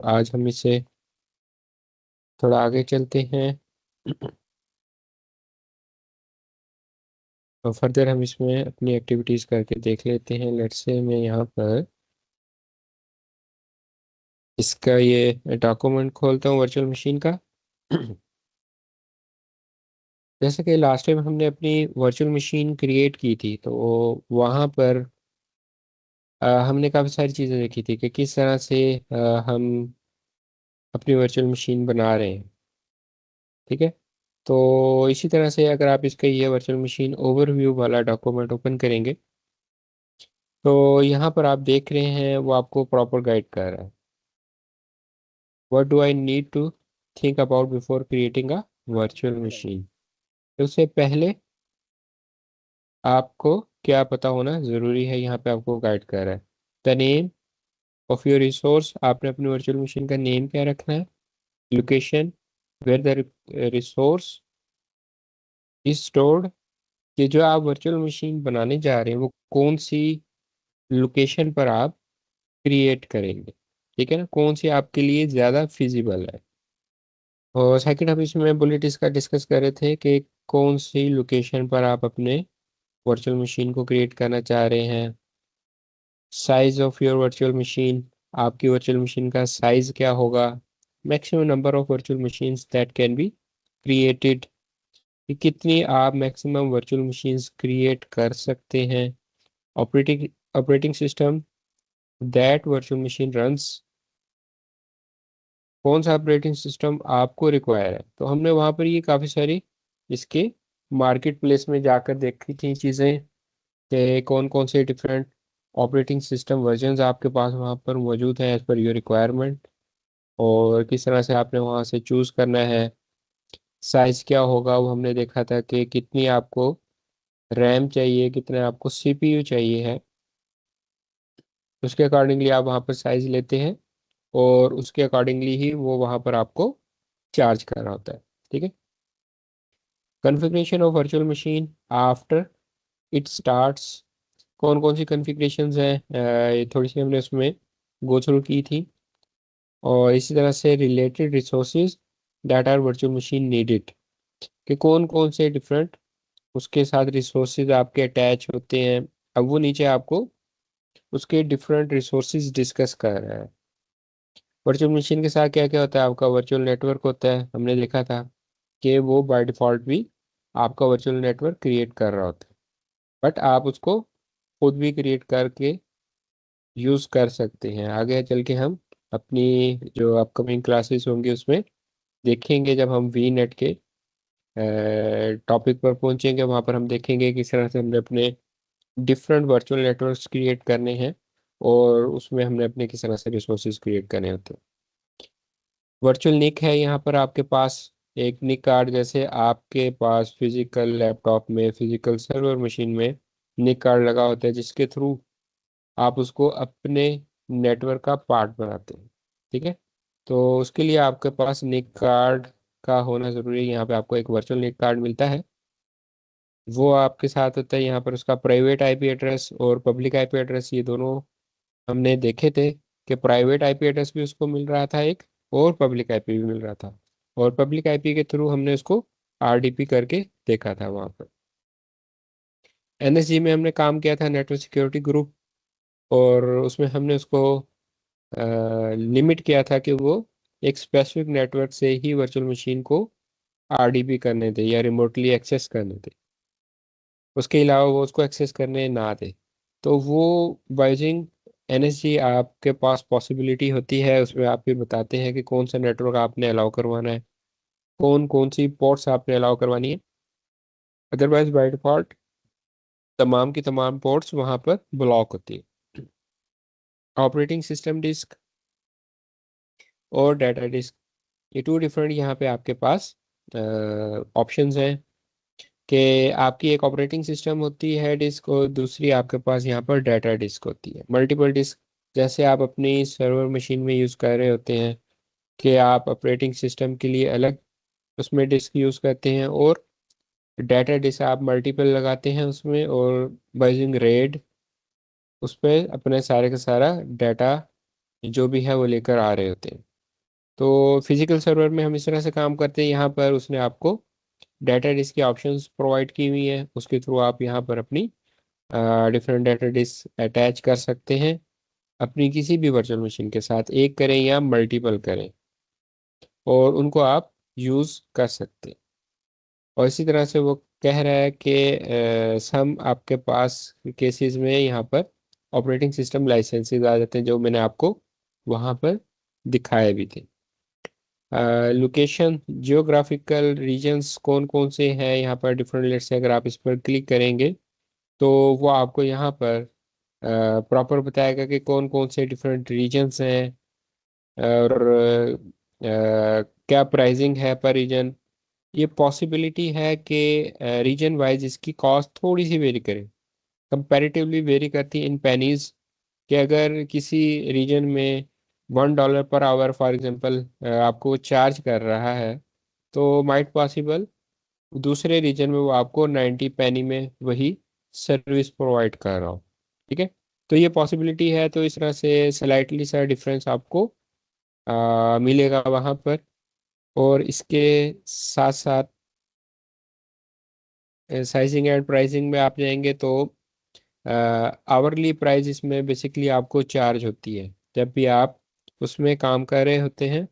आज हम इसे थोड़ा आगे चलते हैं और फर्दर हम इसमें अपनी एक्टिविटीज़ करके देख लेते हैं। लेट्स से मैं यहाँ पर इसका ये डॉक्यूमेंट खोलता हूँ वर्चुअल मशीन का। जैसे कि लास्ट टाइम हमने अपनी वर्चुअल मशीन क्रिएट की थी, तो वहाँ पर हमने काफ़ी सारी चीज़ें देखी थी कि किस तरह से हम अपनी वर्चुअल मशीन बना रहे हैं। ठीक है, तो इसी तरह से अगर आप इसका ये वर्चुअल मशीन ओवरव्यू वाला डॉक्यूमेंट ओपन करेंगे, तो यहाँ पर आप देख रहे हैं वो आपको प्रॉपर गाइड कर रहा है। What do I need to think about before creating a virtual machine. उससे पहले आपको क्या पता होना ज़रूरी है, यहाँ पे आपको गाइड कर रहा है। The name of your resource, आपने अपनी वर्चुअल मशीन का नेम क्या रखना है। Location, where the resource is stored, कि जो आप वर्चुअल मशीन बनाने जा रहे हैं वो कौन सी लोकेशन पर आप क्रिएट करेंगे। ठीक है ना, कौन सी आपके लिए ज़्यादा फिजिबल है। और सेकंड हम इसमें बुलेट इसका डिस्कस कर रहे थे कि कौन सी लोकेशन पर आप अपने वर्चुअल मशीन को क्रिएट करना चाह रहे हैं। Size of your virtual machine, आपकी वर्चुअल मशीन का साइज क्या होगा। Maximum number of virtual machines that can be created, कि कितनी आप मैक्सिमम वर्चुअल मशीन्स क्रिएट कर सकते हैं। Operating operating system that virtual machine runs, कौन सा ऑपरेटिंग सिस्टम आपको रिक्वायर है। तो हमने वहाँ पर ये काफ़ी सारी इसके मार्केट प्लेस में जाकर देखी थी चीज़ें कि कौन कौन से डिफरेंट ऑपरेटिंग सिस्टम वर्जन्स आपके पास वहाँ पर मौजूद हैं एज पर योर रिक्वायरमेंट, और किस तरह से आपने वहाँ से चूज़ करना है। साइज़ क्या होगा वो हमने देखा था कि कितनी आपको रैम चाहिए, कितने आपको सीपीयू चाहिए है। उसके अकॉर्डिंगली आप वहाँ पर साइज़ लेते हैं और उसके अकॉर्डिंगली ही वो वहाँ पर आपको चार्ज कर रहा होता है। ठीक है, configuration of virtual machine after it starts, कौन कौन सी कॉन्फ़िगरेशंस हैं, ये थोड़ी सी हमने उसमें गो थ्रू की थी। और इसी तरह से related resources that are virtual machine needed, कि कौन कौन से डिफरेंट उसके साथ रिसोर्सेज आपके अटैच होते हैं। अब वो नीचे आपको उसके डिफरेंट रिसोर्सेज डिस्कस कर रहा है। वर्चुअल मशीन के साथ क्या क्या होता है, आपका वर्चुअल नेटवर्क होता है। हमने देखा था कि वो बाय डिफ़ॉल्ट भी आपका वर्चुअल नेटवर्क क्रिएट कर रहा होता है, बट आप उसको खुद भी क्रिएट करके यूज़ कर सकते हैं। आगे चल के हम अपनी जो अपकमिंग क्लासेस होंगी उसमें देखेंगे, जब हम वी नेट के टॉपिक पर पहुंचेंगे वहाँ पर हम देखेंगे किस तरह से हमने अपने डिफरेंट वर्चुअल नेटवर्क्स क्रिएट करने हैं और उसमें हमने अपने किस तरह से रिसोर्सेज क्रिएट करने होते हैं। वर्चुअल निक है यहाँ पर आपके पास, एक निक कार्ड, जैसे आपके पास फिजिकल लैपटॉप में फिजिकल सर्वर मशीन में निक कार्ड लगा होता है जिसके थ्रू आप उसको अपने नेटवर्क का पार्ट बनाते हैं। ठीक है, तो उसके लिए आपके पास निक कार्ड का होना ज़रूरी है। यहाँ पे आपको एक वर्चुअल निक कार्ड मिलता है, वो आपके साथ होता है। यहाँ पर उसका प्राइवेट आईपी एड्रेस और पब्लिक आईपी एड्रेस, ये दोनों हमने देखे थे कि प्राइवेट आईपी एड्रेस भी उसको मिल रहा था एक, और पब्लिक आईपी भी मिल रहा था। और पब्लिक आईपी के थ्रू हमने उसको आरडीपी करके देखा था वहाँ पर। एनएसजी में हमने काम किया था, नेटवर्क सिक्योरिटी ग्रुप, और उसमें हमने उसको लिमिट किया था कि वो एक स्पेसिफिक नेटवर्क से ही वर्चुअल मशीन को आरडीपी करने दे या रिमोटली एक्सेस करने दे, उसके अलावा वो उसको एक्सेस करने ना दे। तो वो बाइजिंग एनएसजी आपके पास पॉसिबिलिटी होती है, उसमें आप फिर बताते हैं कि कौन सा नेटवर्क आपने अलाउ करवाना है, कौन कौन सी पोर्ट्स आपने अलाउ करवानी है। अदरवाइज बाय डिफॉल्ट तमाम की तमाम पोर्ट्स वहाँ पर ब्लॉक होती है। ऑपरेटिंग सिस्टम डिस्क और डाटा डिस्क, ये टू डिफरेंट यहाँ पे आपके पास ऑप्शंस हैं कि आपकी एक ऑपरेटिंग सिस्टम होती है डिस्क और दूसरी आपके पास यहाँ पर डाटा डिस्क होती है। मल्टीपल डिस्क, जैसे आप अपनी सर्वर मशीन में यूज़ कर रहे होते हैं कि आप ऑपरेटिंग सिस्टम के लिए अलग उसमें डिस्क यूज़ करते हैं, और डाटा डिस्क आप मल्टीपल लगाते हैं उसमें, और बाइजिंग रेड उस पर अपने सारे का सारा डाटा जो भी है वो लेकर आ रहे होते हैं। तो फिजिकल सर्वर में हम इस तरह से काम करते हैं, यहाँ पर उसने आपको डाटा डिस्क की ऑप्शंस प्रोवाइड की हुई है, उसके थ्रू आप यहाँ पर अपनी डिफरेंट डाटा डिस्क अटैच कर सकते हैं अपनी किसी भी वर्चुअल मशीन के साथ, एक करें या मल्टीपल करें, और उनको आप यूज़ कर सकते हैं। और इसी तरह से वो कह रहा है कि सम आपके पास केसेस में यहाँ पर ऑपरेटिंग सिस्टम लाइसेंसेस आ जाते हैं, जो मैंने आपको वहाँ पर दिखाए भी थे। लोकेशन जियोग्राफिकल रीजन्स कौन कौन से हैं यहाँ पर डिफरेंट, लेट्स से अगर आप इस पर क्लिक करेंगे तो वो आपको यहाँ पर प्रॉपर बताएगा कि कौन कौन से डिफरेंट रीजन्स हैं, और क्या प्राइसिंग है पर रीजन। ये पॉसिबिलिटी है कि रीजन वाइज इसकी कॉस्ट थोड़ी सी वेरी करे, कंपैरेटिवली वेरी करती है इन पेनीज, कि अगर किसी रीजन में $1 पर आवर फॉर एग्जांपल आपको चार्ज कर रहा है, तो माइट पॉसिबल दूसरे रीजन में वो आपको 90 पेनी में वही सर्विस प्रोवाइड कर रहा हो। ठीक है, तो ये पॉसिबिलिटी है, तो इस तरह से स्लाइटली सा डिफरेंस आपको मिलेगा वहाँ पर। और इसके साथ साथ साइजिंग एंड प्राइसिंग में आप जाएंगे तो आवरली प्राइस इसमें बेसिकली आपको चार्ज होती है जब भी आप उसमें काम कर रहे होते हैं।